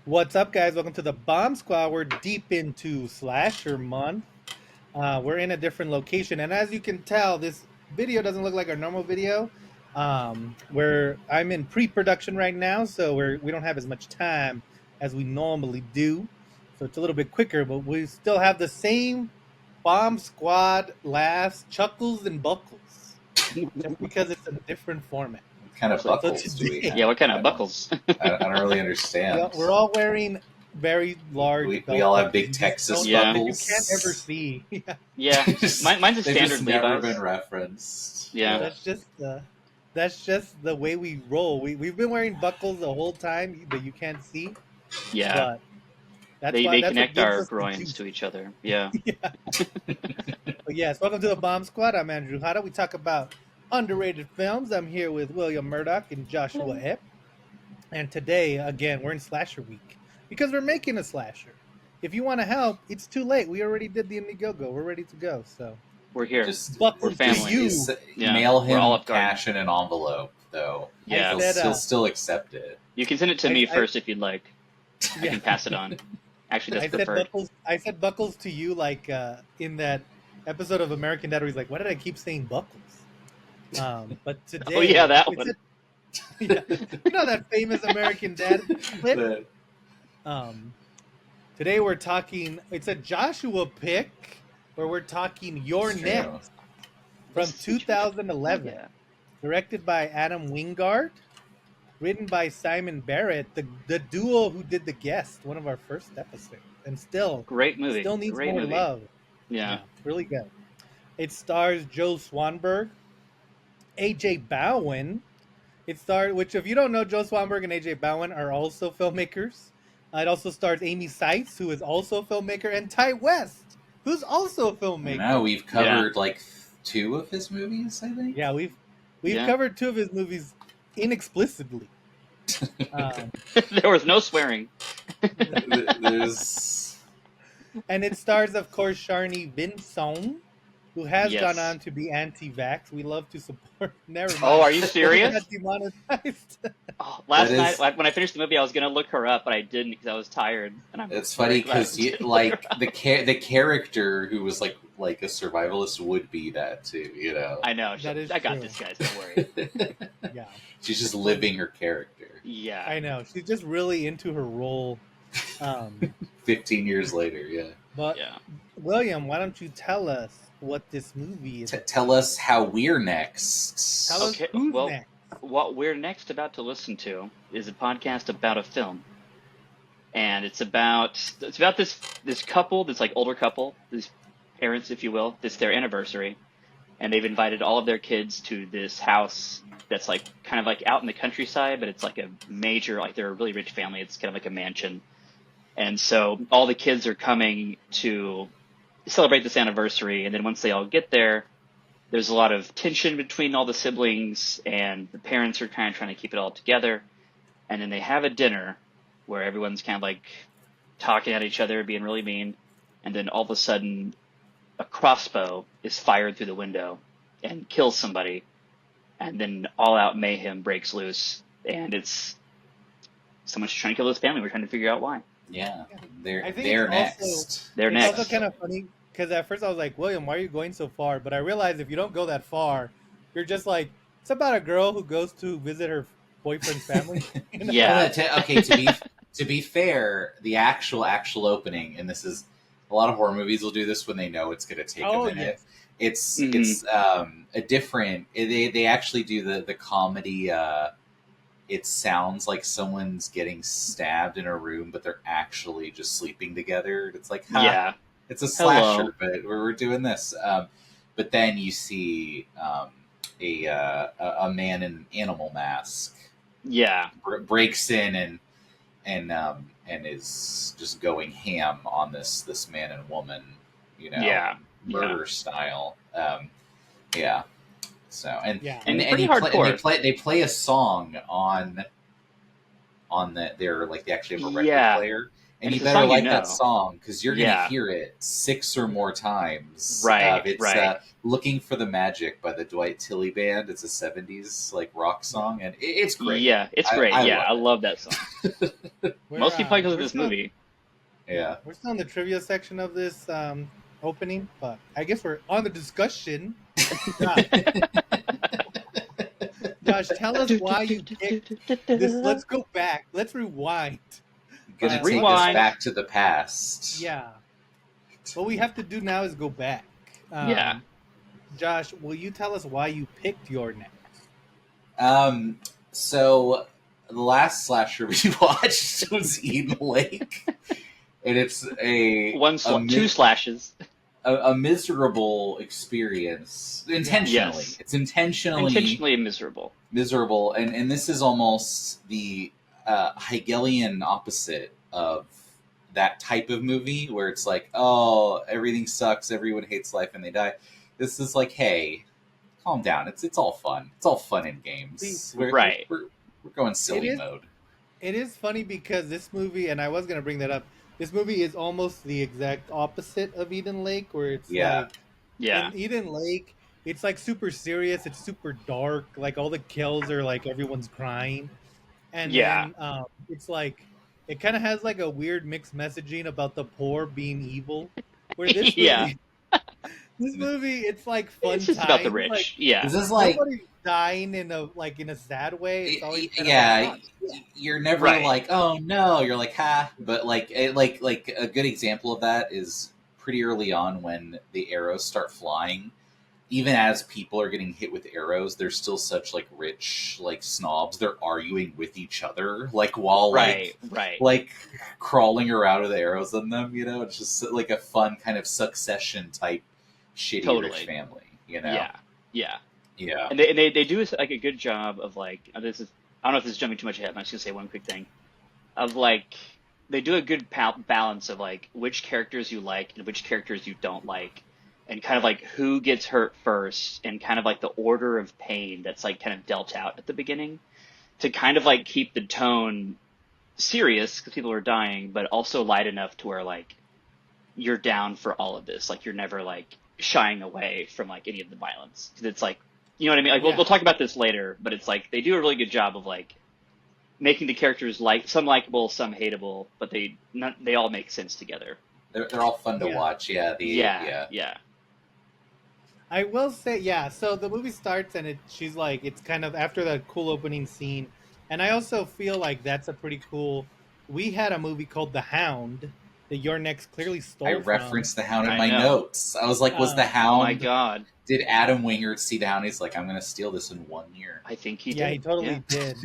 What's up, guys? Welcome to the Bomb Squad. We're deep into Slasher Month. We're in a different location, and as you can tell, this video doesn't look like our normal video. Where I'm in pre-production right now, so we don't have as much time as we normally do. So it's a little bit quicker, but we still have the same Bomb Squad laughs, chuckles, and buckles, just because it's a different format. What kind of So buckles do we today- have? Yeah, what kind of buckles? I don't really understand. We're all wearing very large. We all have big belts. Texas Yeah. buckles. You can't ever see. Yeah, mine's a They've standard just never Levi's. been referenced. Yeah. That's just the way we roll. We've been wearing buckles the whole time, but you can't see. Yeah, But that's they why that's connect what gives our us the groins juice. to each other. Yeah. But yes, welcome to the Bomb Squad. I'm Andrew Hada. We talk about underrated films. I'm here with William Murdoch and Joshua Epp. And today, again, we're in Slasher Week because we're making a slasher. If you want to help, it's too late. We already did the Indiegogo. We're ready to go. So We're here. Just buckles We're to family. you. Yeah, mail we're him Olive Garden. cash in an envelope, though. Yeah. He'll still accept it. You can send it to me I- first if you'd like. I Yeah. can pass it on. Actually, I that's said preferred. buckles. I said buckles to you, like in that episode of American Dad, where he's like, "Why did I keep saying buckles?" But today, Oh, yeah, that it's one. yeah, you know that famous American Dad clip. But Today we're talking. It's a Joshua pick, where we're talking Your It's true. Next from 2011, Yeah. directed by Adam Wingard, written by Simon Barrett, the duo who did The Guest, one of our first episodes, and still Great movie. Still needs Great more movie. love. Yeah. Really good. It stars Joe Swanberg, AJ Bowen. Which if you don't know, Joe Swanberg and AJ Bowen are also filmmakers. It also stars Amy Seiss, who is also a filmmaker, and Ty West, who's also a filmmaker. now we've covered like 2 of his movies, I think. Yeah, we've Yeah. covered 2 of his movies inexplicitly. There was no swearing. There's And it stars, of course, Sharni Vinson, who has Yes. gone on to be anti-vax. We love to support. Never mind. Oh, are you serious? Got demonetized. Oh, last That is- night, when I finished the movie, I was going to look her up, but I didn't because I was tired. And I'm It's very funny glad because I didn't like look her up. the character who was like a survivalist would be that too, you know. I know. That is I got true. this, guys. Don't worry. Yeah, She's just living her character. Yeah. I know. She's just really into her role. 15 years later, yeah. But Yeah. William, why don't you tell us what this movie is? Tell us how we're next. Tell us Okay, who's well- next. What we're next about to listen to is a podcast about a film, and it's about this couple, this like older couple, these parents, if you will. It's their anniversary, and they've invited all of their kids to this house that's like kind of like out in the countryside, but it's like a major, like they're a really rich family. It's kind of like a mansion, and so all the kids are coming to celebrate this anniversary, and then once they all get there, there's a lot of tension between all the siblings, and the parents are kind of trying to keep it all together. And then they have a dinner where everyone's kind of like talking at each other, being really mean. And then all of a sudden, a crossbow is fired through the window and kills somebody. And then all out mayhem breaks loose. And it's someone's trying to kill this family. We're trying to figure out why. Yeah, I they're think they're it's also- next. They're It's next. also kind of funny because at first I was like, William, why are you going so far? But I realized if you don't go that far, you're just like, it's about a girl who goes to visit her boyfriend's family. You know? Yeah. Okay. To be fair, the actual opening, and this is a lot of horror movies will do this when they know it's going to take Oh, a minute. yes. It's a different. They actually do the comedy. It sounds like someone's getting stabbed in a room, but they're actually just sleeping together. It's like, ha, Yeah. it's a Hello. slasher, but we're doing this. But then you see a man in an animal mask Yeah. breaks in and is just going ham on this man and woman, Yeah. murder style. Yeah. So Yeah. And pretty hardcore. they play a song on their, like, they actually have a record Yeah. player, And you it's a better song like you that know. song because you're going to Yeah. hear it 6 or more times. Right, It's right. "Looking for the Magic" by the Dwight Tilley Band. It's a 70s like rock song, and it's great. Yeah, it's great. I Yeah, love I it. love that song. Mostly probably because of We're this still movie. Yeah. we're still in the trivia section of this opening, but I guess we're on the discussion. Josh, Josh, tell us why you picked this. Let's go back. Let's rewind. Gonna Let's take us rewind. back to the past. Yeah. What we have to do now is go back. Yeah. Josh, will you tell us why you picked your next? So the last slasher we watched was Eden Lake, and it's Two slashes. a miserable experience intentionally. Yes. It's intentionally miserable. miserable, and this is almost the Hegelian opposite of that type of movie where it's like, oh, everything sucks, everyone hates life, and they die. This is like, hey, calm down. It's all fun. It's all fun in games. Right. We're going silly mode. It is funny because this movie, and I was going to bring that up, this movie is almost the exact opposite of Eden Lake, where it's like, in Eden Lake, it's like super serious, it's super dark, like all the kills are like everyone's crying. And then it's like, it kind of has like a weird mixed messaging about the poor being evil. Where this movie, this movie, it's like fun. It's just times. about the rich. Like, this is like nobody's dying in a sad way. It's always you're never like, oh no, you're like, ha. But like a good example of that is pretty early on when the arrows start flying. Even as people are getting hit with arrows, they're still such like rich like snobs. They're arguing with each other, like while like crawling around with arrows in them. You know, it's just like a fun kind of Succession type shitty rich family. You know, yeah. And they do like a good job of like this is I don't know if this is jumping too much ahead. I'm just gonna say one quick thing of like they do a good balance of like which characters you like and which characters you don't like. And kind of like who gets hurt first and kind of like the order of pain that's like kind of dealt out at the beginning to kind of like keep the tone serious because people are dying, but also light enough to where like you're down for all of this. Like you're never like shying away from like any of the violence. Cause it's like, you know what I mean? Like we'll talk about this later, but it's like they do a really good job of like making the characters like some likable, some hateable, but they all make sense together. They're all fun to watch. Yeah. I will say, so the movie starts and she's like, it's kind of after that cool opening scene. And I also feel like that's a pretty cool, we had a movie called The Hound that your next clearly stole I from. referenced The Hound in my notes. I was like, was The Hound? Oh my God. Did Adam Wingard see The Hound? He's like, I'm going to steal this in 1 year. I think he did. Yeah, he totally did.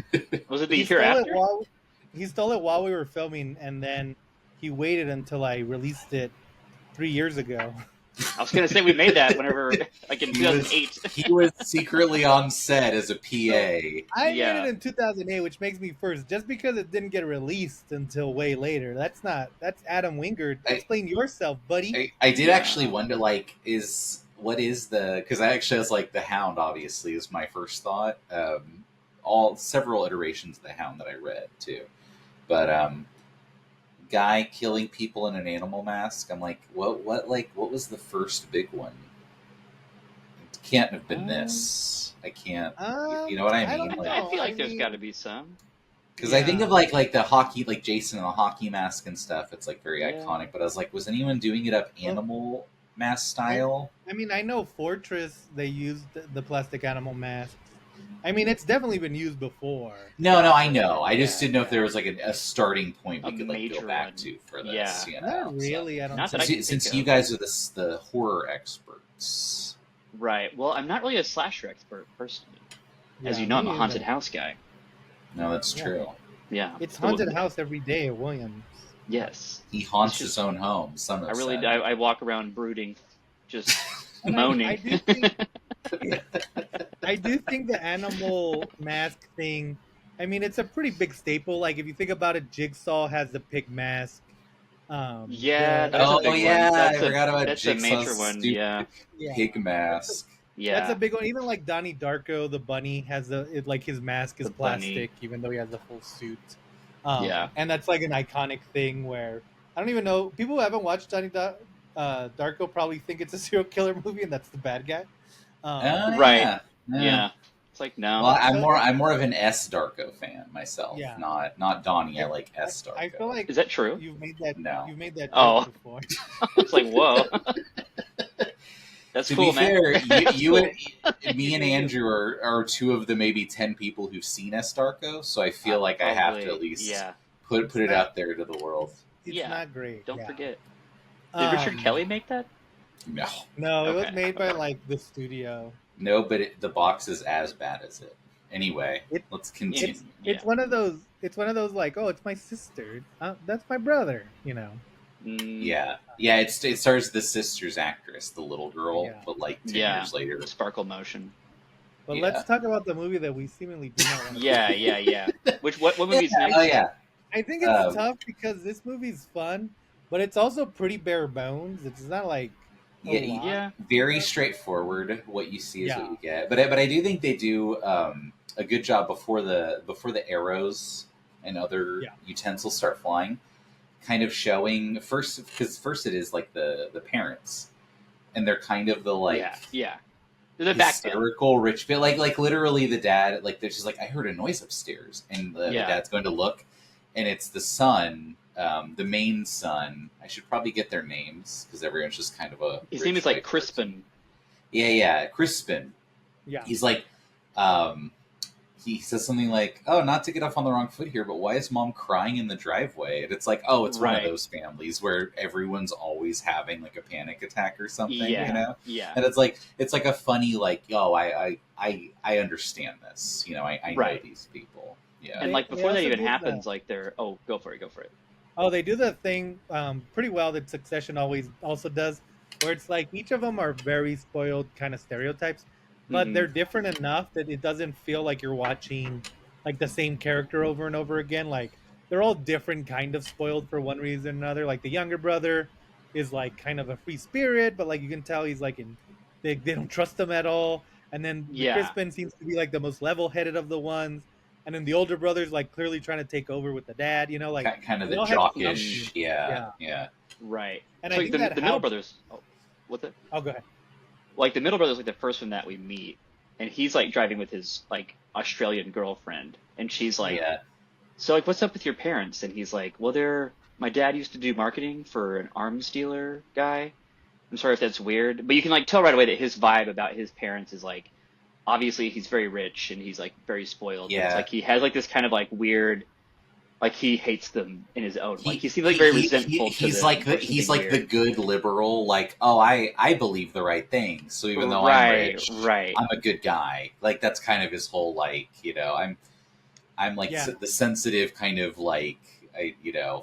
Was it the year after? He stole it while we were filming, and then he waited until I released it 3 years ago. I was going to say we made that whenever, like in 2008. He was secretly on set as a PA. I made it in 2008, which makes me first, just because it didn't get released until way later. That's Adam Wingard. Explain yourself, buddy. I did actually wonder, like, because I actually was like, The Hound, obviously, is my first thought. Several iterations of The Hound that I read, too. But, guy killing people in an animal mask. I'm like, what was the first big one? It can't have been this. I can't. You know what I mean? I feel like there's got to be some. Because I think of like the hockey, like Jason in a hockey mask and stuff. It's like very iconic. But I was like, was anyone doing it up animal mask style? I mean, I know Fortress, they used the plastic animal masks. I mean, it's definitely been used before. No, I know. I just didn't know if there was like a starting point we could like go back to for this. Yeah. You know? Not really. I don't. Not since you guys are the horror experts, right? Well, I'm not really a slasher expert personally. As you know, I'm a haunted house guy. No, that's true. Yeah, it's haunted house every day at Williams. Yes, he haunts his own home. I walk around brooding, just moaning. I do think the animal mask thing, I mean, it's a pretty big staple. Like, if you think about it, Jigsaw has the pig mask. I forgot about that's Jigsaw's a major one. Yeah, pig mask. Yeah, that's a big one. Even like Donnie Darko, the bunny has his mask is plastic, even though he has the full suit. Yeah. And that's like an iconic thing where I don't even know people who haven't watched Darko probably think it's a serial killer movie and that's the bad guy. Um, Oh Right. yeah. Yeah. Yeah. It's like no. Well, I'm so more I'm more of an S Darko fan myself. yeah, Not Donnie. I I, like S I feel Darko. like Is that true? No. you've made that joke Oh, before. it's like whoa. That's To cool, be man. fair, That's you cool. and me and You. Andrew are two of the maybe 10 people who've seen S Darko, so I feel like I have to at Probably. least Yeah. put It's it not out there to the world. it's Yeah. not great. Don't Yeah. forget. Did Richard Um, Kelly make that? No, no, it was Okay. made by like the studio. no, but the box is as bad as it. Anyway, It let's Yeah. continue. Yeah. it's one of those like, oh, it's my sister. That's my brother. Mm, Yeah. It stars the sister's actress, the little girl, Yeah. but like 10 yeah. years later. Sparkle motion. But Yeah. let's talk about the movie that we seemingly do not want to. Yeah. Yeah. Yeah. What movie's Yeah, next? Oh yeah, I think it's Um, tough because this movie's fun, but it's also pretty bare bones. It's not like a Yeah, lot. Yeah. very straightforward. What you see is what Yeah. you get. But I do think they do a good job before the arrows and other Yeah. utensils start flying, kind of showing first because first it is like the parents, and they're kind of the like Yeah. Yeah. They're the backbone. hysterical rich bit like literally the dad like they're just like I heard a noise upstairs and the Yeah. dad's going to look and it's the son, the main son. I should probably get their names because everyone's just kind of a His rich name is like white person. Crispin. Yeah, Crispin. Yeah. He's like, he says something like, "Oh, not to get off on the wrong foot here, but why is mom crying in the driveway?" And it's like, "Oh, it's one of Right. those families where everyone's always having like a panic attack or something, Yeah. you know." Yeah. And it's like a funny like, "Oh, I understand this, I know Right. these people." Yeah, And like They before that also even do happens, the like they're go for it, go for it. oh, they do the thing pretty well that Succession always also does, where it's like each of them are very spoiled kind of stereotypes, but Mhm. they're different enough that it doesn't feel like you're watching like the same character over and over again. Like they're all different kind of spoiled for one reason or another. Like the younger brother is like kind of a free spirit, but like you can tell he's like they don't trust him at all. And then the Yeah. Crispin seems to be like the most level-headed of the ones. And then the older brother's like clearly trying to take over with the dad, like kind of they the all have jockish. something. Yeah. Right. And So I like, think that the middle helps. brothers. Oh, what's it? Oh, go ahead. Like the middle brother's like the first one that we meet, and he's like driving with his like Australian girlfriend, and she's like, Yeah. "So like, what's up with your parents?" And he's like, "Well, my dad used to do marketing for an arms dealer guy. I'm sorry if that's weird, but you can like tell right away that his vibe about his parents is like, obviously he's very rich and he's like very spoiled. But it's Yeah. like he has like this kind of like weird, like he hates them in his own. Like he seems like very resentful. to He's them like for he's something like the weird. good liberal. Like, oh, I believe the right thing. So even though I'm Right, rich, right. I'm a good guy. Like that's kind of his whole like. I'm like Yeah. the sensitive kind of like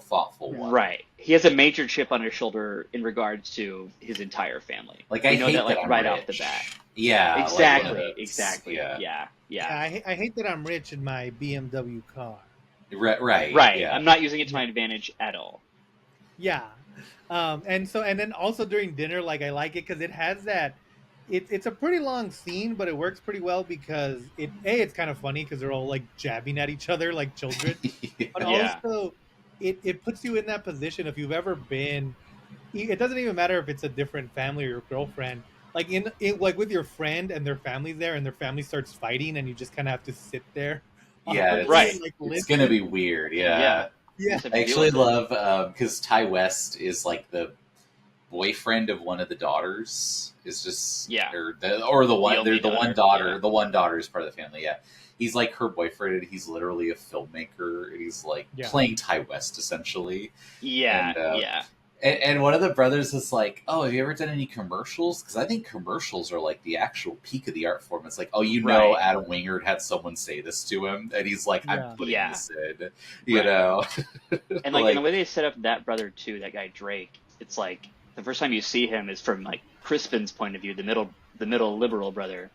thoughtful one. Right. He has a major chip on his shoulder in regards to his entire family. Like We I know hate that like I'm right rich. off the bat. Yeah. like, Exactly. one of those. Exactly. Yeah. Yeah. Yeah, Yeah. I hate that I'm rich in my BMW car. Right. Right. Yeah. I'm not using it to my advantage at all. Yeah, and then also during dinner, like I like it because it has that. It's a pretty long scene, but it works pretty well because it's kind of funny because they're all like jabbing at each other like children, but Yeah. also it puts you in that position if you've ever been. It doesn't even matter if it's a different family or your girlfriend. Like like with your friend and their family's there and their family starts fighting and you just kind of have to sit there. Yeah, awkwardly Right. and, like, It's listen. gonna be weird. Yeah. Yeah. Yeah. Just have to I deal actually with it. love because Ty West is like the boyfriend of one of the daughters. Is just Yeah. or the one only the one daughter, daughter. yeah. The one daughter is part of the family. Yeah, he's like her boyfriend, and he's literally a filmmaker. And he's like Yeah. playing Ty West essentially. Yeah. And, Yeah. And one of the brothers is like, "Oh, have you ever done any commercials?" Because I think commercials are like the actual peak of the art form. It's like, "Oh, Right. Adam Wingard had someone say this to him," and he's like, Yeah. "I'm putting Yeah. this in," you Right. know. And like in the way they set up that brother too, that guy Drake, it's like the first time you see him is from like Crispin's point of view, the middle liberal brother.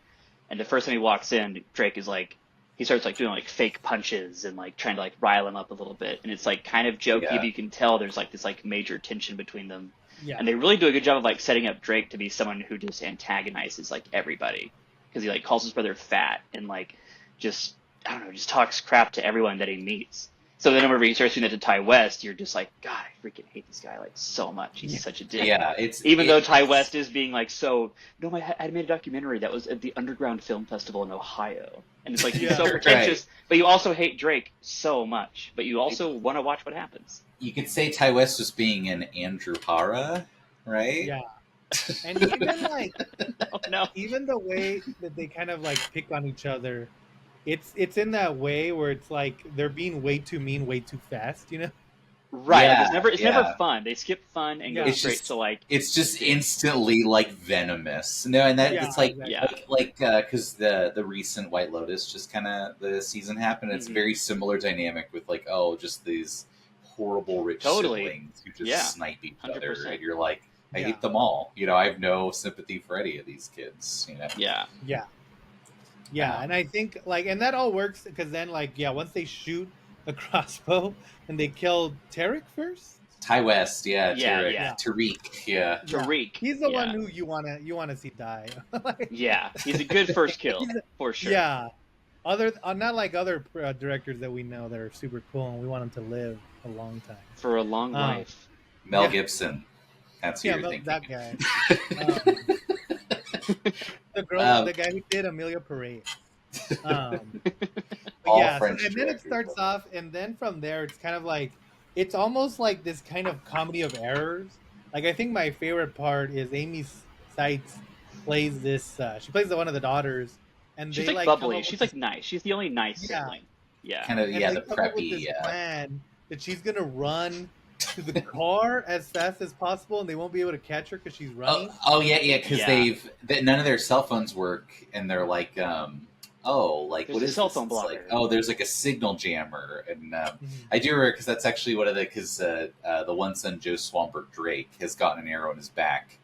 And the first time he walks in, Drake is like he starts like doing like fake punches and like trying to like rile him up a little bit. And it's like kind of jokey, Yeah. but you can tell there's like this like major tension between them. Yeah. And they really do a good job of like setting up Drake to be someone who just antagonizes like everybody. Because he like calls his brother fat and like just I don't know, just talks crap to everyone that he meets. So then whenever you start doing that to Ty West, you're just like, God, I freaking hate this guy like so much. He's such a dick. Yeah, Even though Ty West is being like, so no, I made a documentary that was at the Underground Film Festival in Ohio, and it's like he's so pretentious, but you also hate Drake so much, but you also want to watch what happens. You could say Ty West was being an Andrew Hara, right? Yeah. And even like, no. even the way that they kind of like pick on each other, it's in that way where it's like they're being way too mean, way too fast, you know? Right. Yeah, it's never fun. They skip fun and go It's straight just- to like. It's just instantly like venomous. No, and that it's like exactly. because the recent White Lotus just kind of the season happened. It's very similar dynamic with like just these horrible rich siblings who just snipe each 100%. other, and you're like, I hate them all. You know, I have no sympathy for any of these kids. You know. Yeah, and I think like, and that all works because then like, once they shoot a crossbow and they kill Tarek first. Ty West, Tarek, Tariq, Tariq. He's the one who you wanna see die. He's a good first kill for sure. Yeah, not like other directors that we know that are super cool and we want them to live a long time for a long life. Mel Gibson, that's who you're thinking. That guy. The guy who did Amelia Parade. And then it starts off, and then from there, it's kind of like, it's almost like this kind of comedy of errors. Like, I think my favorite part is Amy Seitz plays this. She plays one of the daughters, and she's they like bubbly. She's like nice. She's the only nice sibling. Yeah, kind of the preppy. Plan that she's gonna run to the car as fast as possible, and they won't be able to catch her because she's running. Because none of their cell phones work, and they're like, there's what is cell this? phone blocker? Like, there's like a signal jammer, and I do remember because that's actually one of the the one son Joe Swanberg Drake has gotten an arrow in his back,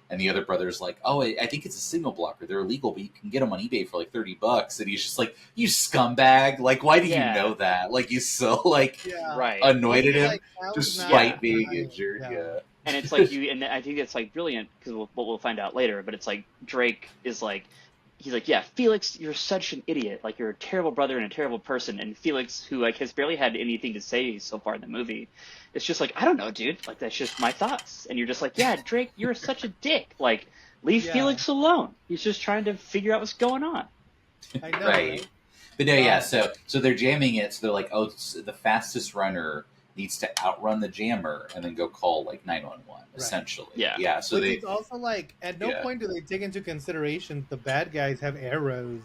and the other brother's like, I think it's a signal blocker. They're illegal, but you can get them on eBay for like $30, and he's just like, you scumbag! Like, why do you know that? Like, he's so like annoyed at him despite being injured. Yeah. And it's like and I think it's like brilliant because we'll find out later. But it's like Drake is like. He's like, yeah, Felix, you're such an idiot. Like, you're a terrible brother and a terrible person. And Felix, who like has barely had anything to say so far in the movie, it's just like, I don't know, dude. Like, that's just my thoughts. And you're just like, yeah, Drake, you're such a dick. Like, leave Felix alone. He's just trying to figure out what's going on. I know, right? But no, so they're jamming it. So they're like, the fastest runner needs to outrun the jammer and then go call like 911 essentially. So it's also like at no point do they take into consideration the bad guys have arrows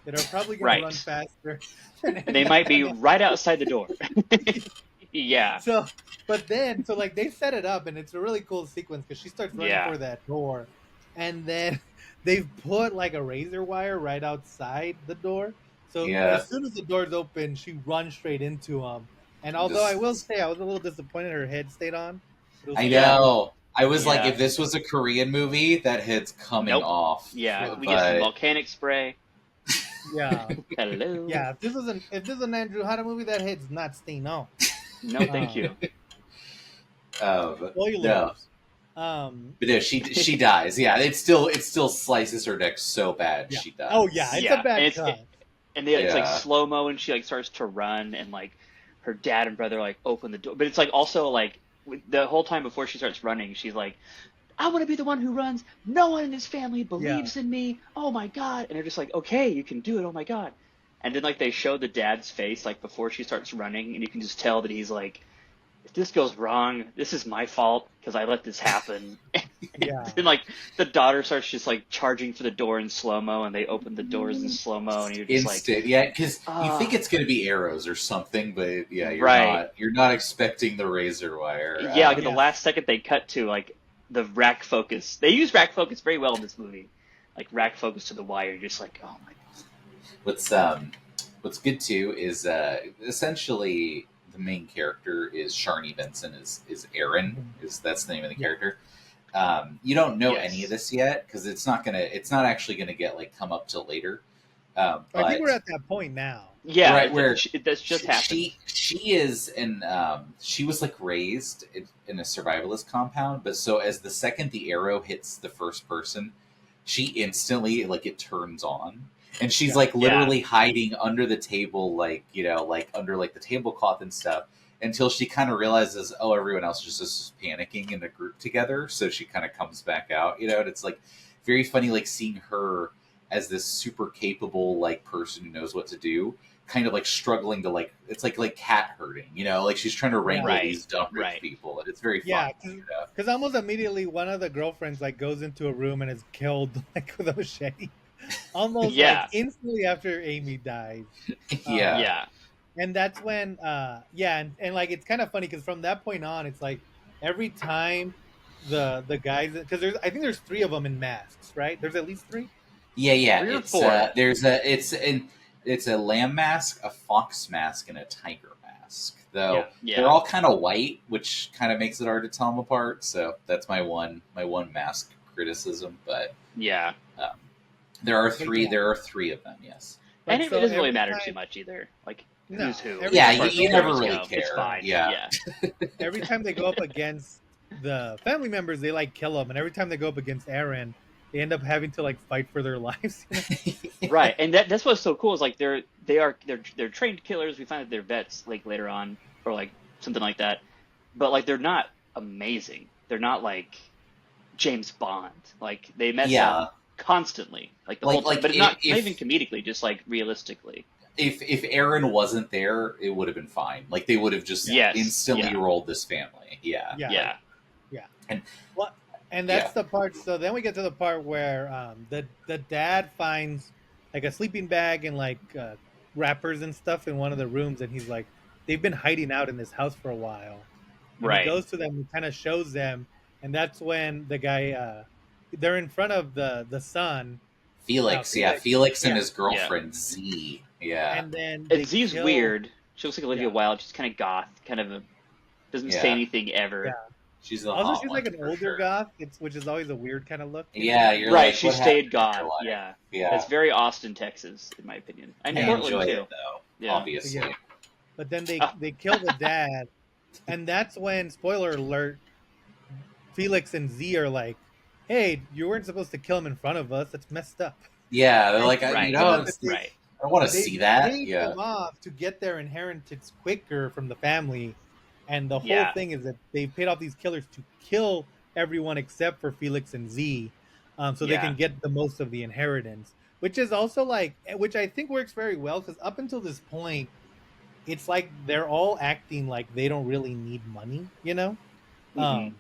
that are probably going to run faster they might be right outside the door. So like they set it up, and it's a really cool sequence because she starts running for that door, and then they've put like a razor wire right outside the door, so as soon as the door's open she runs straight into them. And although I will say I was a little disappointed her head stayed on. I know. I was like, if this was a Korean movie, that head's coming off. Yeah, we get some volcanic spray. Yeah. Hello. Yeah, if this is an Andrew Hara movie, that head's not staying on. No, thank you. No. But no, she dies. Yeah, it still slices her neck so bad she dies. Oh yeah, it's a bad cut. And it's like slow mo, and she like starts to run, and like her dad and brother like open the door, but it's like also like the whole time before she starts running, she's like, I want to be the one who runs. No one in this family believes in me. Oh my God. And they're just like, okay, you can do it. Oh my God. And then like they show the dad's face like before she starts running, and you can just tell that he's like, if this goes wrong, this is my fault because I let this happen. And like the daughter starts just like charging for the door in slow mo, and they open the doors in slow mo, and you're just instant, because you think it's gonna be arrows or something, but you're not expecting the razor wire. Like at the last second they cut to like the rack focus. They use rack focus very well in this movie, like rack focus to the wire. You're just like, oh my God. What's good too is essentially. The main character is Sharni Benson is Aaron that's the name of the character. You don't know any of this yet because it's not actually gonna get like come up till later. But I think we're at that point now. Yeah, right where that's just happened. She is in she was like raised in a survivalist compound, but so as the second the arrow hits the first person, she instantly like it turns on. And she's Yeah. like literally hiding under the table, like, you know, like under like the tablecloth and stuff, until she kind of realizes, oh, everyone else just panicking in a group together. So she kind of comes back out, you know, and it's like very funny, like seeing her as this super capable like person who knows what to do, kind of like struggling to like, it's like cat herding, you know, like she's trying to wrangle Right, these dumb rich right. people, and it's very Yeah, fun. You know? because almost immediately one of the girlfriends like goes into a room and is killed like with a machete, almost Yeah. like instantly after Amy dies. Yeah. Yeah. And that's when, and like it's kind of funny because from that point on, it's like every time the guys, because I think there's 3 of them in masks, right? There's at least 3. Yeah. 3 or It's 4. it's a lamb mask, a fox mask, and a tiger mask. Though Yeah. they're all kind of white, which kind of makes it hard to tell them apart. So that's my one mask criticism. But Yeah. there are But 3. yeah. There are 3 of them. Yes. But And it so doesn't really every matter time- too much either. Like, No, who's who. every Yeah, As far as you the never stories really go, care. It's fine. Yeah. every time they go up against the family members, they like kill them, and every time they go up against Aaron, they end up having to like fight for their lives. Right, and that's what's so cool is like they're trained killers. We find that they're vets like later on, or like something like that. But like they're not amazing. They're not like James Bond. Like they mess up constantly, like the whole time. But it's not even comedically, just like realistically. If Aaron wasn't there, it would have been fine. Like they would have just instantly rolled this family. Yeah. And that's the part. So then we get to the part where the dad finds like a sleeping bag and like wrappers and stuff in one of the rooms, and he's like, they've been hiding out in this house for a while. And Right. He goes to them and kind of shows them, and that's when the guy, they're in front of the son. Felix and his girlfriend Z. Yeah. And then Z's weird. She looks like Olivia Wilde. She's kind of goth, doesn't say anything ever. Yeah. She's she's like an older goth, which is always a weird kind of look. Yeah, you're right. Like, she stayed goth. Yeah. It's very Austin, Texas, in my opinion. And Portland too. It, though, obviously. Yeah. But then they kill the dad, and that's when, spoiler alert, Felix and Z are like, "Hey, you weren't supposed to kill him in front of us. That's messed up." Yeah, they're like, right. I don't want to see that. They paid them off to get their inheritance quicker from the family. And the whole thing is that they paid off these killers to kill everyone except for Felix and Z, so they can get the most of the inheritance. Which is also which I think works very well, because up until this point, it's like they're all acting like they don't really need money, you know? Mm-hmm.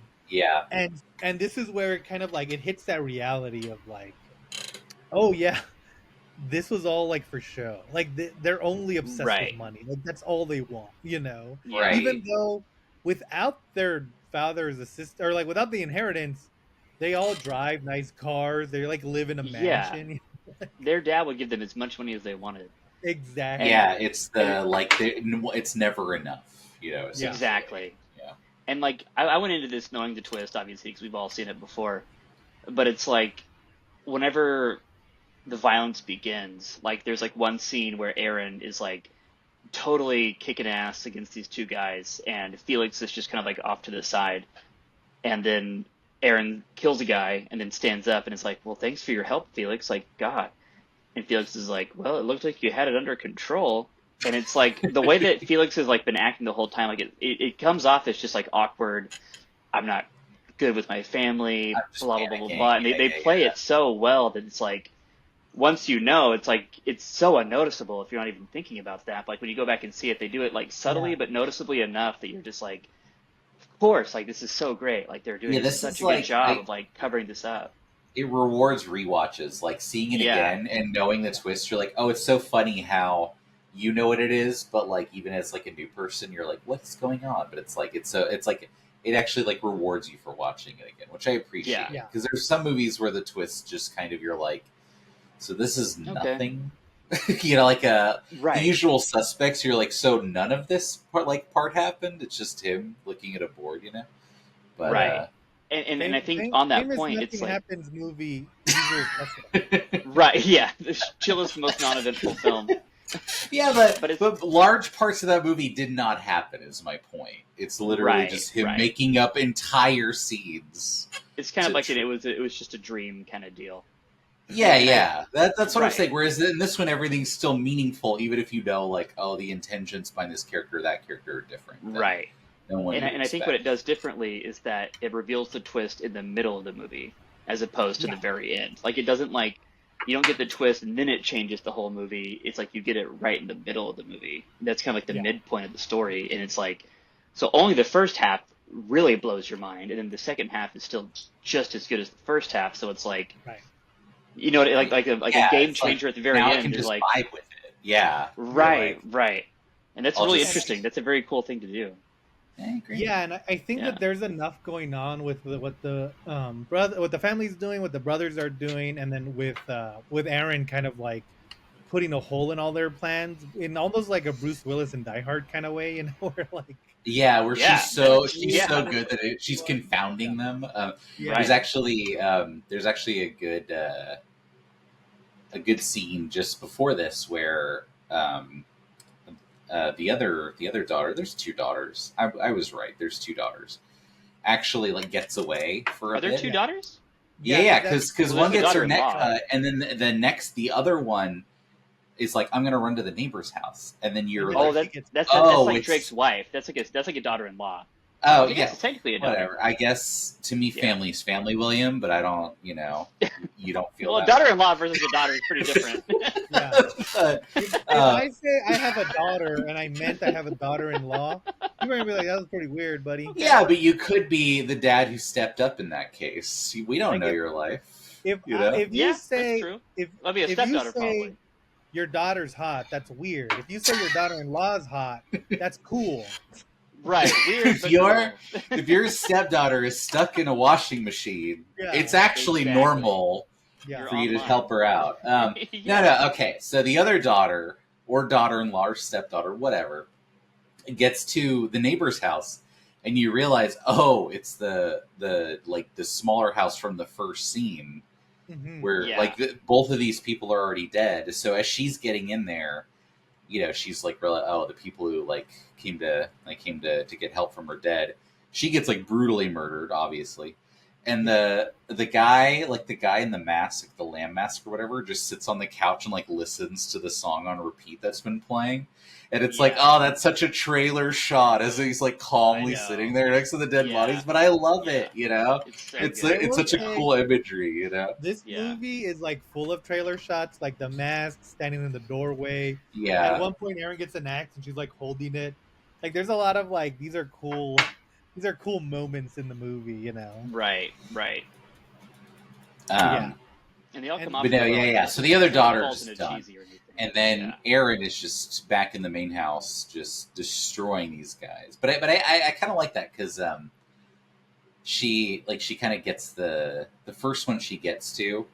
And this is where it kind of like it hits that reality of like, oh yeah, this was all like for show. Like they're only obsessed with money. Like that's all they want, you know. Right. Even though without their father's assist, or like without the inheritance, they all drive nice cars. They like live in a mansion. Yeah. Their dad would give them as much money as they wanted. Exactly. Yeah, it's it's never enough, you know. Exactly. Yeah. And like I went into this knowing the twist, obviously, because we've all seen it before. But it's like whenever the violence begins, like there's like one scene where Aaron is like totally kicking ass against these 2 guys, and Felix is just kind of like off to the side, and then Aaron kills a guy and then stands up and is like, well, thanks for your help, Felix, like, God. And Felix is like, well, it looked like you had it under control. And it's like the way that Felix has like been acting the whole time, like it comes off as just like awkward, I'm not good with my family, blah blah blah blah. And they play it so well that it's like, once you know, it's like it's so unnoticeable if you're not even thinking about that. Like when you go back and see it, they do it like subtly but noticeably enough that you're just like, of course, like this is so great. Like they're doing such a good job of like covering this up. It rewards rewatches, like seeing it again and knowing the twist. You're like, oh, it's so funny how you know what it is, but like even as like a new person, you're like, what's going on? But it's like it actually like rewards you for watching it again, which I appreciate. Because there's some movies where the twist just kind of you're like, so this is nothing. You know, like The Usual Suspects. You're like, so none of this part happened. It's just him looking at a board, you know. But, And I think on that point, it's like happens movie. Usual Suspects. Right? Yeah, the chillest, most non-eventful film. Yeah, but large parts of that movie did not happen. Is my point. It's literally just him making up entire scenes. It's kind of like it was just a dream kind of deal. Yeah. That's what I'm Right. saying. Whereas in this one, everything's still meaningful, even if you know, like, oh, the intentions behind this character or that character are different Right. than what you And I think what expect. it does differently is that it reveals the twist in the middle of the movie as opposed to Yeah. the very end. Like it doesn't like you don't get the twist and then it changes the whole movie. It's like you get it right in the middle of the movie. That's kind of like the Yeah. midpoint of the story, and it's like so only the first half really blows your mind, and then the second half is still just as good as the first half. So it's like Right. you know like a game It's like, changer at the very now I end. can You're just like vibe with it. Yeah. You're right, like, right, and that's I'll really just- interesting. That's a very cool thing to do. great. Yeah, and I think Yeah. that there's enough going on with what the what the family's doing, what the brothers are doing, and then with Aaron kind of like putting a hole in all their plans in almost like a Bruce Willis and Die Hard kind of way, you know, where like Yeah, where Yeah. she's so Yeah. good that she's confounding them. yeah, Right. There's actually a good scene just before this where the other daughter, there's two daughters. I was right. There's two daughters. Actually, like gets away for a Are there bit. two daughters? Yeah, that's- because Well, one there's gets the her neck daughter-in-law. cut, and then the other one is like, I'm gonna run to the neighbor's house, and then you're Oh, Oh, like, that's Oh, like it's- Drake's wife. That's like a daughter-in-law. oh I guess yeah, it's technically a daughter. whatever. I guess to me, Yeah. family's family, William, but I don't, you don't feel Well, a that. daughter-in-law versus a daughter is pretty different. yeah. But, If uh, I say I have a daughter and I meant I have a daughter-in-law, you're gonna be like, that was pretty weird, buddy. yeah, but you could be the dad who stepped up in that case. We don't Like know if- your life. If You know? if you Yeah, say that's true. if That'd be a if you stepdaughter, say probably. your daughter's hot, that's weird. If you say your daughter-in-law's hot, that's cool. Right. Weird. If but you're- cool. If your stepdaughter is stuck in a washing machine, Yeah, it's actually exactly. normal Yeah. You're for you to online. help her out. Yeah. No. Okay, so the other daughter or daughter-in-law or stepdaughter, whatever, gets to the neighbor's house, and you realize, oh, it's the smaller house from the first scene Mhm. where Yeah. both of these people are already dead. So as she's getting in there, she's like, really, oh, the people who came to get help from are dead. She gets brutally murdered, obviously. And the guy in the mask, the lamb mask or whatever, just sits on the couch and listens to the song on repeat that's been playing. And it's like, Yeah. oh, that's such a trailer shot as he's calmly I know. sitting there next to the dead Yeah. bodies. But I love Yeah. it, It's so It's good. it's such a Okay. cool imagery, This Yeah. movie is full of trailer shots, like the mask standing in the doorway. Yeah. At one point, Erin gets an axe and she's holding it. There's a lot of these are cool moments in the movie, you know. Right. Yeah. And they all come And- off. But no, well. yeah. So the other Nothing daughter falls is into done. cheesy or anything. And then Yeah. Aaron is just back in the main house, just destroying these guys. But I kind of like that because she kind of gets the first one she gets to,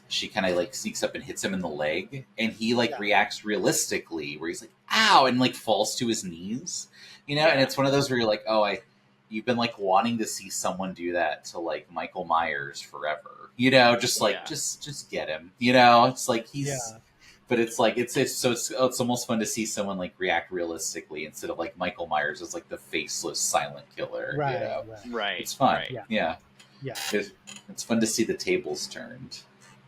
she kind of sneaks up and hits him in the leg, and he Yeah. reacts realistically, where he's like, "Ow!" and falls to his knees, And Yeah. it's one of those where you're like, oh, you've been wanting to see someone do that to Michael Myers forever. Just Yeah. just get him. It's he's. Yeah. But it's almost fun to see someone react realistically instead of Michael Myers as the faceless silent killer. Right, Right. Right. It's fun. Right. Yeah. It's fun to see the tables turned.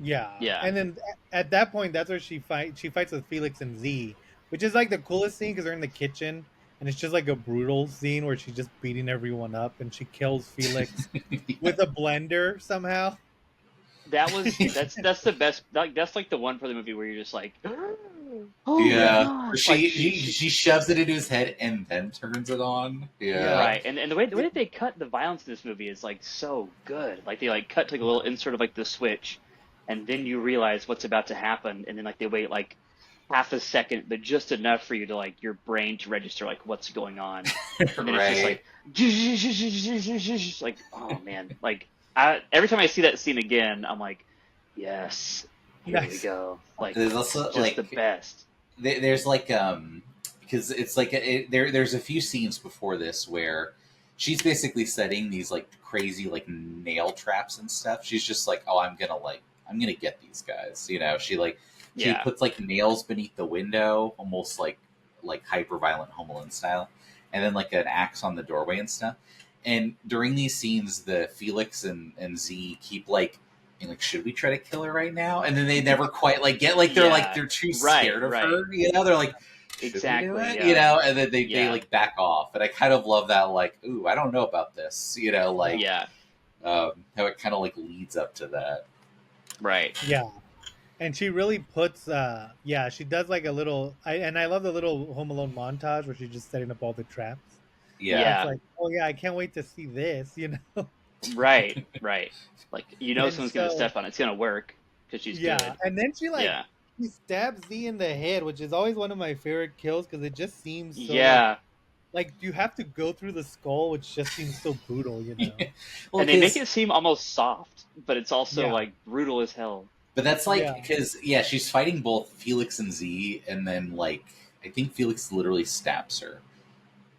Yeah. Yeah. And then at that point, that's where she fights with Felix and Z, which is the coolest scene because they're in the kitchen and it's just a brutal scene where she's just beating everyone up and she kills Felix with a blender somehow. That's the best. That's the one for the movie where you're just oh Yeah. my gosh. She shoves it into his head and then turns it on. Yeah. Right, and the way that they cut the violence in this movie is so good. They cut to a little insert of the switch, and then you realize what's about to happen, and then they wait half a second, but just enough for you to your brain to register what's going on. And then Right. it's just oh man, every time I see that scene again, I'm yes, here we Nice. go. There's also just the best. there's because it's there's a few scenes before this where she's basically setting these crazy nail traps and stuff. She's just oh, I'm gonna get these guys. She Yeah. puts nails beneath the window, almost like hyper violent Home Alone style, and then an axe on the doorway and stuff. And during these scenes, the Felix and Z keep being like, should we try to kill her right now? And then they never quite like get like they're like Yeah. they're too Right, scared of right. her, you know? They're like, should Exactly, we do it? yeah. You know, and then they Yeah. like back off. And I kind of love that, like, ooh, I don't know about this, you know, like Yeah, how it kind of like leads up to that. right. Yeah. And she really puts, she does like a little, and I love the little Home Alone montage where she's just setting up all the traps. Yeah. It's like, oh yeah, I can't wait to see this, you know? Right, right. Like, you know And someone's going to so- step on it. It's going to work because she's Yeah, good. and then she Yeah. she stabs Z in the head, which is always one of my favorite kills because it just seems so Yeah. like you have to go through the skull, which just seems so brutal, you know? Well, And they make 'cause- it seem almost soft, but it's also Yeah. like brutal as hell. But that's like Yeah. because she's fighting both Felix and Z, and then like I think Felix literally stabs her,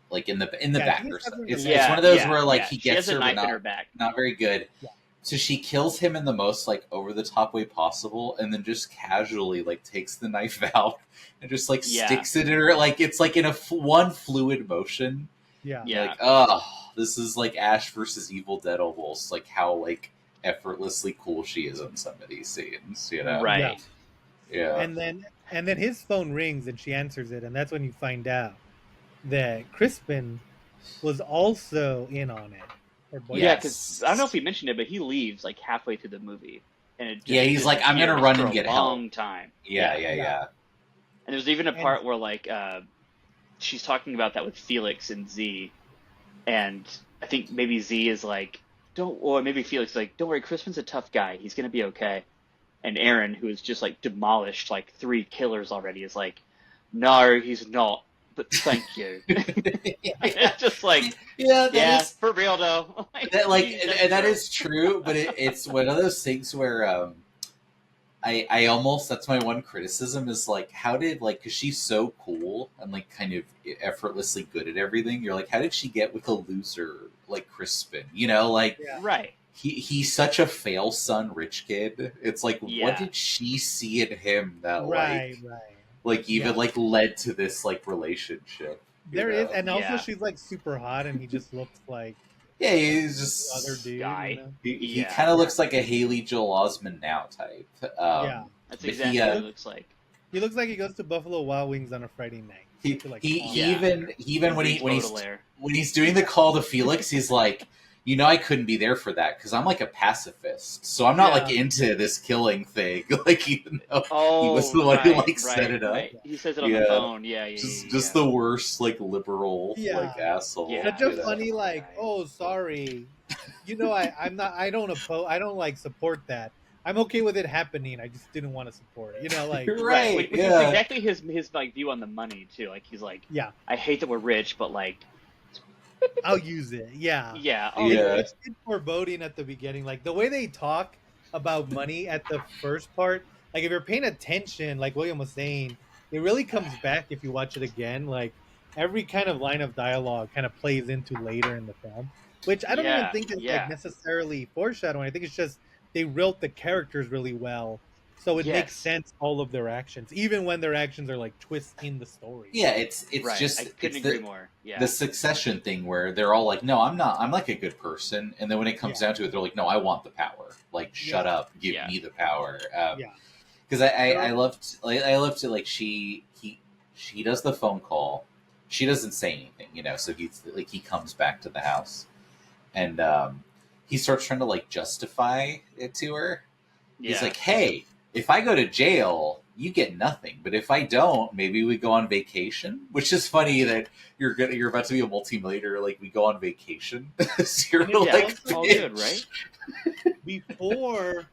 like in the Yeah, back he or stabs something. her in the It's, back. it's one of those Yeah, where like yeah. he She gets has a her, but knife in her not back. not very good. Yeah. So she kills him in the most like over the top way possible, and then just casually like takes the knife out and just like Yeah. sticks it in her. Like it's like in a one fluid motion. Yeah. Yeah. Like, oh, this is like Ash versus Evil Dead almost. Like how like effortlessly cool she is in some of these scenes, you know? Right. Yeah. And then his phone rings and she answers it, and that's when you find out that Crispin was also in on it. Her boyfriend. Yeah, Yes. because I don't know if we mentioned it, but he leaves like halfway through the movie. And it just Yeah, he's like, I'm gonna disappears run for and a get help. long time. Yeah. And there's even a part where like she's talking about that with Felix and Z, and I think maybe Z is like, or maybe Felix is like, don't worry, Crispin's a tough guy. He's gonna be okay. And Aaron, who has just like demolished like 3 killers already, is like, no, he's not. But thank you. It's just like, Yeah, yeah, is, for real though. that like, That's and that true. is true. But it's one of those things where I almost that's my one criticism is like, how did like because she's so cool and like kind of effortlessly good at everything. You're like, how did she get with a loser like Crispin? You know, like. Yeah. Right. He's such a fail son rich kid. It's like Yeah. what did she see in him that Right. like even Yeah. like led to this like relationship? you There is, know? and also Yeah. she's like super hot, and he just looks like Yeah, he's the just other dude. guy. You know? he Yeah. kind of looks like a Haley Joel Osment now type. Yeah. That's but exactly he, what it looks like. He looks like he goes to Buffalo Wild Wings on a Friday night. He, To, like, he, calm he Yeah. even when he's Total air. when he's doing the call to Felix, he's like, you know, I couldn't be there for that because I'm like a pacifist, so I'm not like Yeah. into this killing thing. Like even though Oh, he was the one who right, like set it up. right. He says it on Yeah. the phone. Yeah. Just the worst like liberal Yeah. like asshole. Yeah. Such a you know? funny like, Right. oh sorry, you know I don't like support that. I'm okay with it happening. I just didn't want to support it. You know, like You're Right, right. which is Yeah. exactly his like view on the money too. Like he's like, yeah, I hate that we're rich, but like, I'll use it. Yeah. yeah, Yeah. It's foreboding at the beginning. Like the way they talk about money at the first part, like if you're paying attention, like William was saying, it really comes back if you watch it again. Like every kind of line of dialogue kind of plays into later in the film, which I don't even Yeah, think is yeah. like necessarily foreshadowing. I think it's just they wrote the characters really well, so it Yes. makes sense all of their actions, even when their actions are like twists in the story. Yeah, it's right. just I couldn't it's agree the, more. Yeah, the Succession thing where they're all like, no, I'm not. I'm like a good person, and then when it comes Yeah. down to it, they're like, no, I want the power. Like, shut Yeah. up, give Yeah. me the power. Yeah. Because I loved it. Like she does the phone call. She doesn't say anything, you know. So he comes back to the house, and he starts trying to like justify it to her. yeah. He's like, hey, if I go to jail, you get nothing. But if I don't, maybe we go on vacation. Which is funny that you're about to be a multimillionaire. Like we go on vacation. So you're And like, it's all good, bitch. right? Before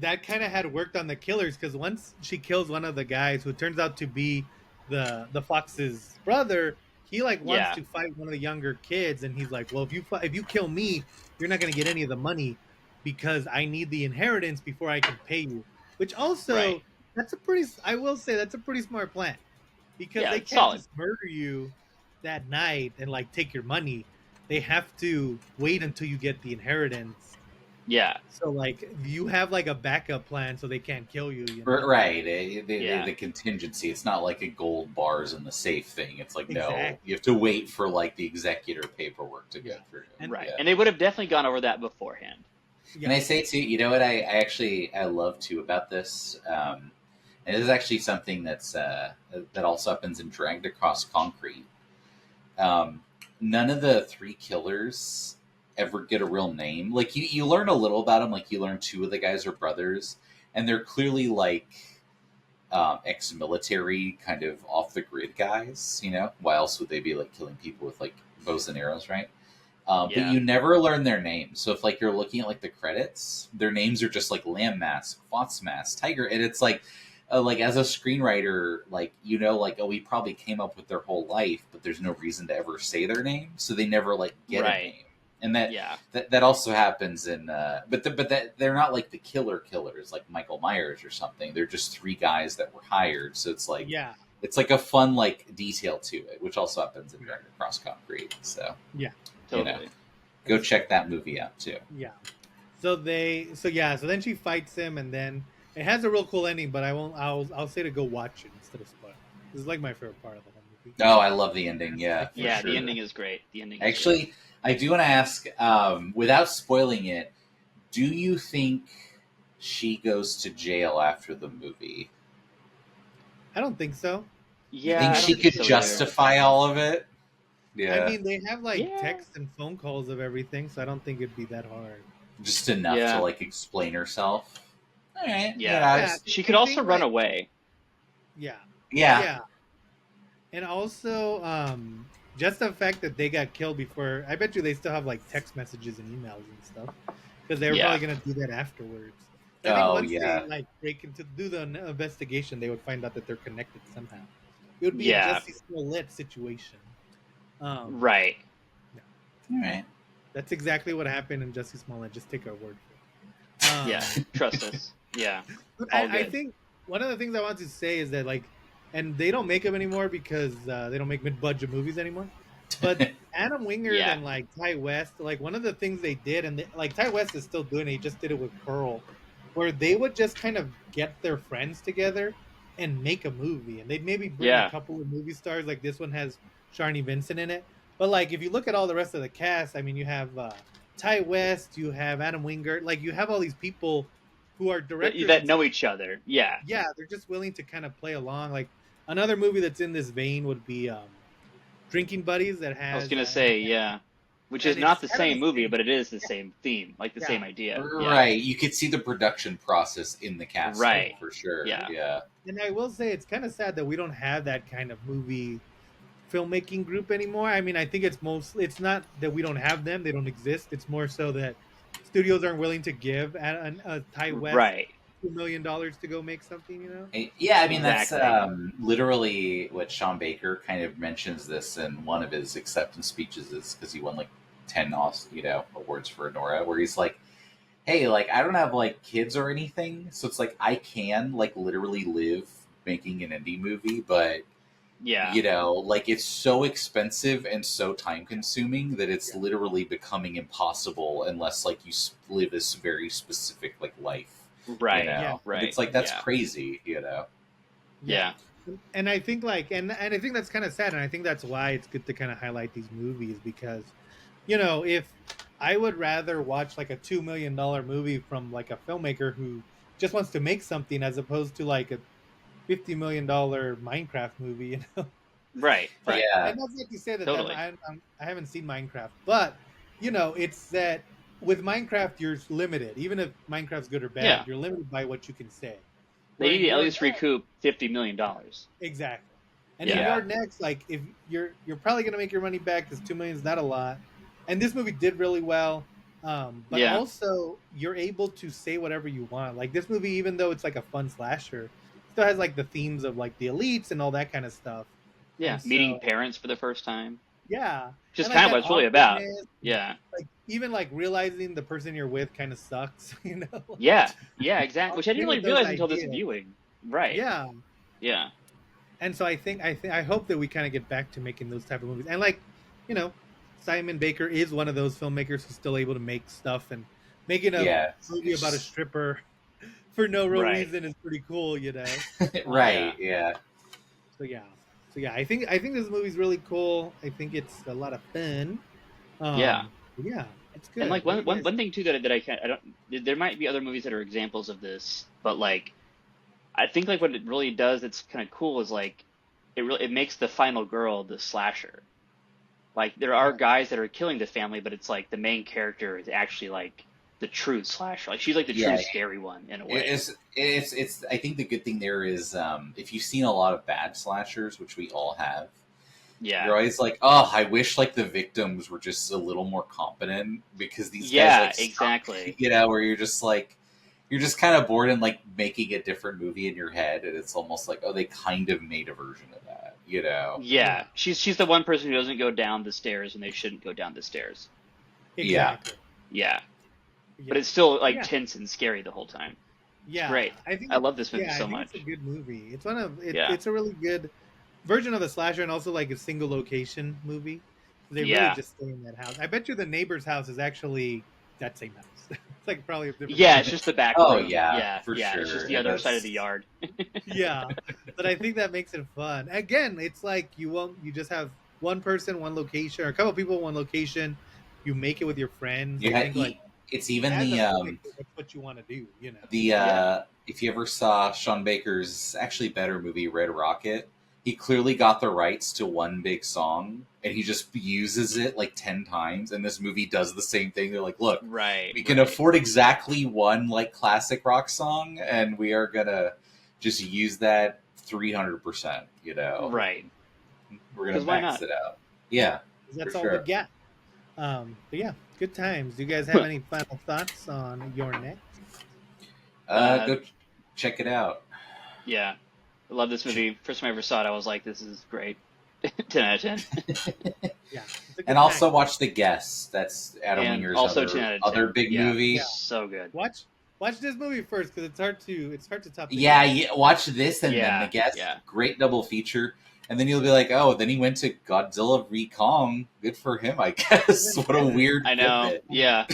that kind of had worked on the killers because once she kills one of the guys who turns out to be the Fox's brother, he like wants Yeah. to fight one of the younger kids, and he's like, well, if you kill me, you're not going to get any of the money because I need the inheritance before I can pay you. Which also Right. I will say that's a pretty smart plan because Yeah, they it's can't solid. just murder you that night and like take your money. They have to wait until you get the inheritance. Yeah, So like you have like a backup plan so they can't kill you. You know? Right, Yeah. the contingency. It's not like a gold bars in the safe thing. It's like no, Exactly. you have to wait for like the executor paperwork to go Yeah. through. And- right. Yeah. And they would have definitely gone over that beforehand. Can I say too? You know what I love too about this, and this is actually something that also happens in Dragged Across Concrete. Um, None of the three killers ever get a real name. Like you learn a little about them. Like you learn two of the guys are brothers, and they're clearly like ex-military, kind of off the grid guys. You know, why else would they be like killing people with like bows and arrows, right? But Yeah. you never learn their names. So if like you're looking at like the credits, their names are just like Lamb Mask, Fox Mask, Tiger, and it's like as a screenwriter, like like we probably came up with their whole life, but there's no reason to ever say their name, so they never like get a name, and that also happens in but that they're not like the killers like Michael Myers or something. They're just three guys that were hired, so it's like it's like a fun like detail to it, which also happens in Dragged Across Concrete. So Totally. Go check that movie out too. Yeah. So then she fights him, and then it has a real cool ending. But I won't. I'll say to go watch it instead of spoil. This is like my favorite part of the whole movie. Oh, I love the ending. Yeah. Yeah, sure. the ending is great. The ending. Actually, I do want to ask, without spoiling it, do you think she goes to jail after the movie? I don't think so. Yeah. You think she could justify all of it? Yeah. I mean, they have like texts and phone calls of everything, so I don't think it'd be that hard. Just enough to like explain herself. All right. Yeah. She could also run away. Yeah. And also, just the fact that they got killed before, I bet you they still have like text messages and emails and stuff, because they were probably gonna do that afterwards. I think once they like break into do the investigation, they would find out that they're connected somehow. It would be a Jussie Smollett situation. Right. All right. That's exactly what happened in Jussie Smollett. Just take our word for it. Trust us. Yeah. I think one of the things I want to say is that like, and they don't make them anymore because they don't make mid-budget movies anymore. But Adam Wingard and like Ty West, like one of the things they did, and like Ty West is still doing it. He just did it with Pearl, where they would just kind of get their friends together and make a movie, and they'd maybe bring a couple of movie stars. Like this one has Sharni Vincent in it. But like if you look at all the rest of the cast, I mean, you have Ty West, you have Adam Wingard, like you have all these people who are directors that know each other. Yeah, they're just willing to kind of play along. Like another movie that's in this vein would be Drinking Buddies. That has I was gonna say which is not the same movie, but it is the same theme, like the same idea. Right. You could see the production process in the cast, right? For sure. Yeah. And I will say it's kind of sad that we don't have that kind of movie filmmaking group anymore. I mean, I think it's not that we don't have them; they don't exist. It's more so that studios aren't willing to give a Ty West $2 million to go make something. You know? Yeah, I mean that's literally what Sean Baker kind of mentions this in one of his acceptance speeches, is because he won like 10 awards for Nora, where he's like, "Hey, like I don't have like kids or anything, so it's like I can like literally live making an indie movie, but." Like it's so expensive and so time consuming that it's literally becoming impossible unless like you live this very specific like life. Right. Right. It's like, that's crazy, Yeah. And I think like, and I think that's kind of sad. And I think that's why it's good to kind of highlight these movies because, if I would rather watch like a $2 million movie from like a filmmaker who just wants to make something as opposed to like a $50 million Minecraft movie, Right. Yeah. And that's like you say that totally. I haven't seen Minecraft, but it's that with Minecraft you're limited. Even if Minecraft's good or bad, you're limited by what you can say. They need to at least recoup $50 million. Exactly. And in your next, like if you're probably gonna make your money back because $2 million is not a lot. And this movie did really well. But also you're able to say whatever you want. Like this movie, even though it's like a fun slasher, still has like the themes of like the elites and all that kind of stuff. Yeah, meeting parents for the first time. Yeah, just kind of what it's really about. Yeah, like even like realizing the person you're with kind of sucks. Yeah, exactly. Which I didn't really realize until this viewing. Right. Yeah. And so I hope that we kind of get back to making those type of movies. And like, Simon Baker is one of those filmmakers who's still able to make stuff, and making a movie about a stripper for no real reason is pretty cool, Right. Yeah. So I think this movie's really cool. I think it's a lot of fun. Yeah. It's good. And like What do you one guys? thing too that I can't I don't there might be other movies that are examples of this, but like I think like what it really does that's kind of cool is like it makes the final girl the slasher. Like there are Yeah. guys that are killing the family, but it's like the main character is actually like the true slasher. Like she's like the true Yeah, scary one in a it- way. it's. I think the good thing there is, if you've seen a lot of bad slashers, which we all have, Yeah. you're always like, oh, I wish like the victims were just a little more competent because these guys Yeah, like suck, exactly. where you're just like, you're just kind of bored and like making a different movie in your head, and it's almost like, oh, they kind of made a version of that, Yeah. Yeah. She's the one person who doesn't go down the stairs when they shouldn't go down the stairs. Yeah. Exactly. Yeah. But Yeah. it's still like Yeah. tense and scary the whole time. It's Yeah. great. I think. I love this movie Yeah. I so think it's a much. good movie. It's one of. Yeah. It's a really good version of the slasher, and also like a single location movie. They really Yeah. just stay in that house. I bet you the neighbor's house is actually that same house. It's like probably a different. Yeah, it's just the back Oh room. yeah, Yeah, for yeah. sure. It's just the And other side of that's the yard. Yeah, but I think that makes it fun. Again, it's like you just have one person, one location, or a couple people, one location. You make it with your friends. I yeah. think like It's even as a the filmmaker, that's what you want to do. Yeah. if you ever saw Sean Baker's actually better movie Red Rocket, he clearly got the rights to one big song and he just uses it like 10 times, and this movie does the same thing. They're like, look, Right. we can Right. afford exactly one like classic rock song and we are gonna just use that 300%, Right. we're gonna 'Cause why max not? it out. Yeah, 'Cause that's for all sure. we got. But yeah, good times. Do you guys have any final thoughts on your next? Go check it out. Yeah. I love this movie. First time I ever saw it, I was like, this is great. 10 out of 10. Yeah, it's a good And also time. watch The Guest. That's Adam And Wingard's also 10 out of 10. other big Yeah. movie. Yeah. So good. Watch this movie first because it's hard to top. The Yeah, Guest. yeah, watch this and then Yeah. The Guest. Yeah. Great double feature. And then you'll be like, oh, then he went to Godzilla v Kong. Good for him, I guess. What a weird I know. pivot. Yeah.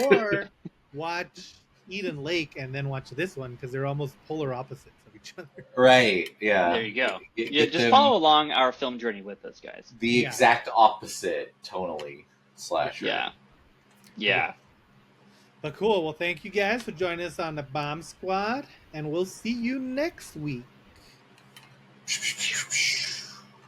Or watch Eden Lake and then watch this one because they're almost polar opposites of each other. Right, yeah. There you go. Get Yeah, just them follow along our film journey with us, guys. the Yeah. exact opposite tonally slasher. Yeah. Yeah. But cool. Well, thank you guys for joining us on the Bomb Squad, and we'll see you next week.